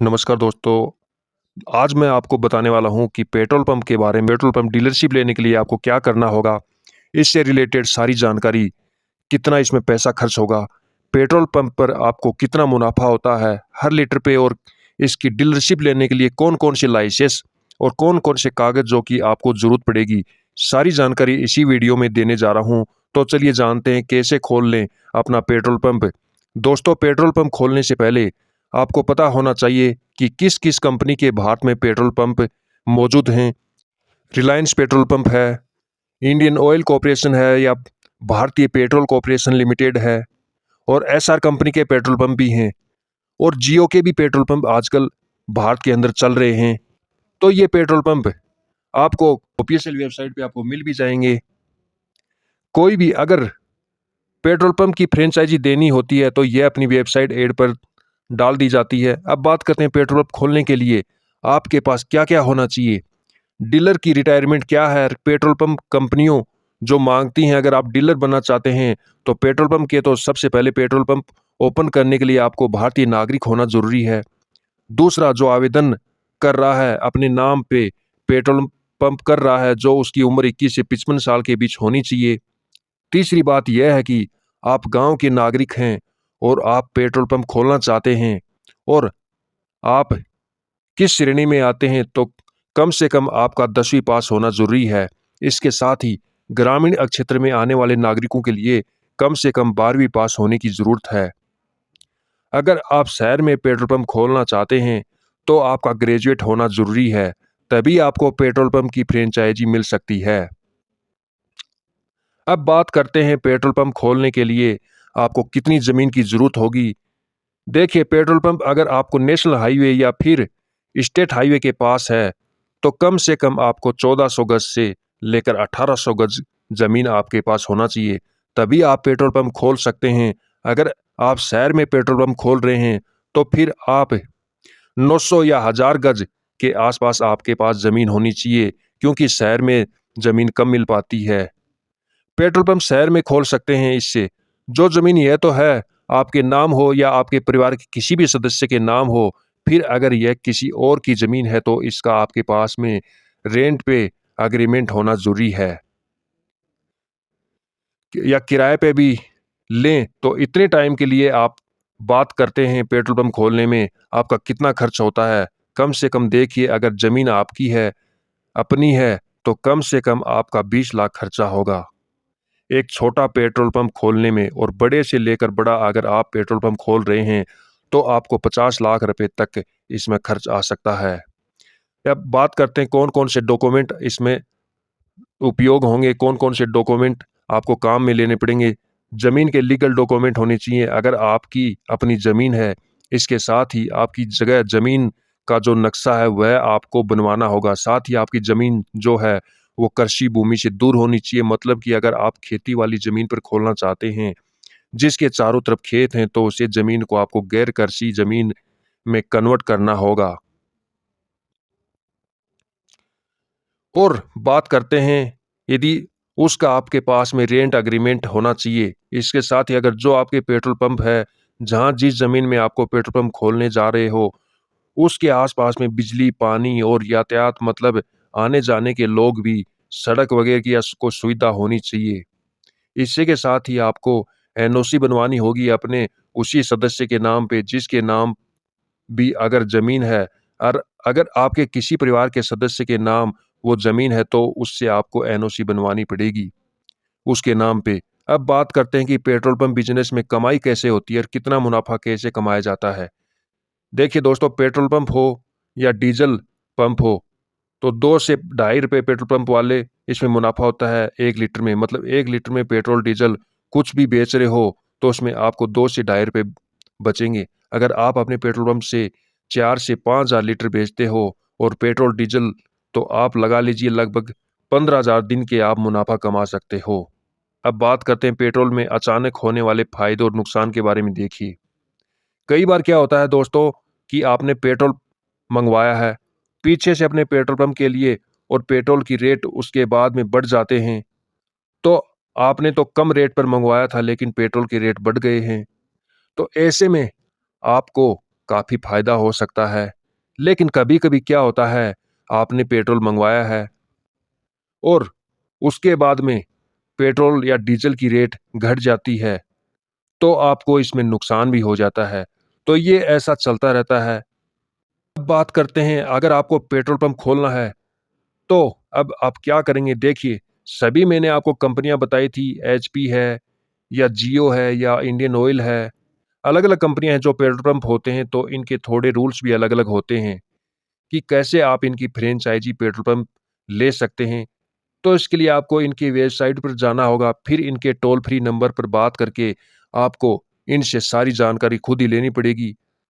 नमस्कार दोस्तों, आज मैं आपको बताने वाला हूँ कि पेट्रोल पंप के बारे में। पेट्रोल पंप डीलरशिप लेने के लिए आपको क्या करना होगा, इससे रिलेटेड सारी जानकारी, कितना इसमें पैसा खर्च होगा, पेट्रोल पंप पर आपको कितना मुनाफ़ा होता है हर लीटर पे और इसकी डीलरशिप लेने के लिए कौन-कौन से लाइसेंस और कौन-कौन से कागज़ों की आपको ज़रूरत पड़ेगी, सारी जानकारी इसी वीडियो में देने जा रहा हूँ। तो चलिए जानते हैं कैसे खोल लें अपना पेट्रोल पंप। दोस्तों, पेट्रोल पंप खोलने से पहले आपको पता होना चाहिए कि किस-किस कंपनी के भारत में पेट्रोल पंप मौजूद हैं। रिलायंस पेट्रोल पंप है, इंडियन ऑयल कॉर्पोरेशन है या भारतीय पेट्रोल कॉर्पोरेशन लिमिटेड है और एसआर कंपनी के पेट्रोल पंप भी हैं और जियो के भी पेट्रोल पंप आजकल भारत के अंदर चल रहे हैं। तो ये पेट्रोल पंप आपको ऑफिशियल वेबसाइट पे आपको मिल भी जाएँगे। कोई भी अगर पेट्रोल पंप की फ्रेंचाइज़ी देनी होती है तो ये अपनी वेबसाइट ऐड पर डाल दी जाती है। अब बात करते हैं पेट्रोल पंप खोलने के लिए आपके पास क्या-क्या होना चाहिए। डीलर की रिक्वायरमेंट क्या है, पेट्रोल पंप कंपनियों जो माँगती हैं, अगर आप डीलर बनना चाहते हैं तो पेट्रोल पंप के तो सबसे पहले पेट्रोल पंप ओपन करने के लिए आपको भारतीय नागरिक होना ज़रूरी है। दूसरा, जो आवेदन कर रहा है अपने नाम पे पेट्रोल पंप कर रहा है, जो उसकी उम्र 21 से 55 साल के बीच होनी चाहिए। तीसरी बात यह है कि आप गाँव के नागरिक हैं और आप पेट्रोल पंप खोलना चाहते हैं और आप किस श्रेणी में आते हैं तो कम से कम आपका 10वीं पास होना ज़रूरी है। इसके साथ ही ग्रामीण क्षेत्र में आने वाले नागरिकों के लिए कम से कम 12वीं पास होने की ज़रूरत है। अगर आप शहर में पेट्रोल पंप खोलना चाहते हैं तो आपका ग्रेजुएट होना ज़रूरी है, तभी आपको पेट्रोल पंप की फ्रेंचाइज़ी मिल सकती है। अब बात करते हैं पेट्रोल पंप खोलने के लिए आपको कितनी ज़मीन की ज़रूरत होगी। देखिए, पेट्रोल पंप अगर आपको नेशनल हाईवे या फिर स्टेट हाईवे के पास है, तो कम से कम आपको 1400 गज से लेकर 1800 गज ज़मीन आपके पास होना चाहिए, तभी आप पेट्रोल पंप खोल सकते हैं। अगर आप शहर में पेट्रोल पंप खोल रहे हैं, तो फिर आप 900 या 1000 गज के आसपास आपके पास ज़मीन होनी चाहिए, क्योंकि शहर में ज़मीन कम मिल पाती है। पेट्रोल पंप शहर में खोल सकते हैं इससे, जो ज़मीन यह तो है आपके नाम हो या आपके परिवार के किसी भी सदस्य के नाम हो, फिर अगर यह किसी और की ज़मीन है तो इसका आपके पास में रेंट पे एग्रीमेंट होना ज़रूरी है या किराए पे भी लें, तो इतने टाइम के लिए आप बात करते हैं पेट्रोल पंप खोलने में आपका कितना खर्च होता है। कम से कम देखिए, अगर ज़मीन आपकी है, अपनी है, तो कम से कम आपका 20 लाख खर्चा होगा एक छोटा पेट्रोल पंप खोलने में, और बड़े से लेकर बड़ा अगर आप पेट्रोल पंप खोल रहे हैं तो आपको 50 लाख रुपए तक इसमें खर्च आ सकता है। अब बात करते हैं कौन-कौन से डॉक्यूमेंट इसमें उपयोग होंगे, कौन-कौन से डॉक्यूमेंट आपको काम में लेने पड़ेंगे। ज़मीन के लीगल डॉक्यूमेंट होने चाहिए, अगर आपकी अपनी ज़मीन है। इसके साथ ही आपकी जगह ज़मीन का जो नक्शा है वह आपको बनवाना होगा। साथ ही आपकी ज़मीन जो है वो कृषि भूमि से दूर होनी चाहिए, मतलब कि अगर आप खेती वाली ज़मीन पर खोलना चाहते हैं, जिसके चारों तरफ खेत हैं, तो उसे ज़मीन को आपको गैर कृषि ज़मीन में कन्वर्ट करना होगा। और बात करते हैं, यदि उसका आपके पास में रेंट एग्रीमेंट होना चाहिए। इसके साथ ही अगर जो आपके पेट्रोल पंप है, जहाँ जिस ज़मीन में आपको पेट्रोल पंप खोलने जा रहे हो, उसके आस-पास में बिजली, पानी और यातायात, मतलब आने-जाने के लोग भी, सड़क वगैरह की को सुविधा होनी चाहिए। इसी के साथ ही आपको एनओसी बनवानी होगी अपने उसी सदस्य के नाम पे जिसके नाम भी अगर ज़मीन है, और अगर आपके किसी परिवार के सदस्य के नाम वो ज़मीन है तो उससे आपको एनओसी बनवानी पड़ेगी उसके नाम पे। अब बात करते हैं कि पेट्रोल पंप बिज़नेस में कमाई कैसे होती है और कितना मुनाफ़ा कैसे कमाया जाता है। देखिए दोस्तों, पेट्रोल पंप हो या डीज़ल पंप हो, तो 2 से ढाई रुपए पेट्रोल पंप वाले इसमें मुनाफ़ा होता है 1 लीटर में। मतलब 1 लीटर में पेट्रोल, डीज़ल कुछ भी बेच रहे हो, तो उसमें आपको 2 से ढाई रुपए बचेंगे। अगर आप अपने पेट्रोल पंप से 4 से 5,000 लीटर बेचते हो और पेट्रोल, डीज़ल, तो आप लगा लीजिए लगभग 15,000 दिन के आप मुनाफ़ा कमा सकते हो। अब बात करते हैं पेट्रोल में अचानक होने वाले फ़ायदे और नुकसान के बारे में। देखिए, कई बार क्या होता है दोस्तों कि आपने पेट्रोल मंगवाया है, पीछे से अपने पेट्रोल पंप के लिए, और पेट्रोल की रेट उसके बाद में बढ़ जाते हैं। तो आपने तो कम रेट पर मंगवाया था लेकिन पेट्रोल के रेट बढ़ गए हैं। तो ऐसे में आपको काफ़ी फ़ायदा हो सकता है। लेकिन कभी-कभी क्या होता है, आपने पेट्रोल मंगवाया है और उसके बाद में पेट्रोल या डीज़ल की रेट घट जाती है, तो आपको इसमें नुकसान भी हो जाता है। तो ये ऐसा चलता रहता है। अब बात करते हैं, अगर आपको पेट्रोल पंप खोलना है, तो अब आप क्या करेंगे? देखिए, सभी मैंने आपको कंपनियाँ बताई थी, एचपी है या जियो है या इंडियन ऑयल है। अलग-अलग कंपनियाँ हैं जो पेट्रोल पंप होते हैं, तो इनके थोड़े रूल्स भी अलग-अलग होते हैं कि कैसे आप इनकी फ्रेंचाइज़ी पेट्रोल पंप ले सकते हैं। तो इसके लिए आपको इनकी वेबसाइट पर जाना होगा, फिर इनके टोल फ्री नंबर पर बात करके आपको इनसे सारी जानकारी खुद ही लेनी पड़ेगी।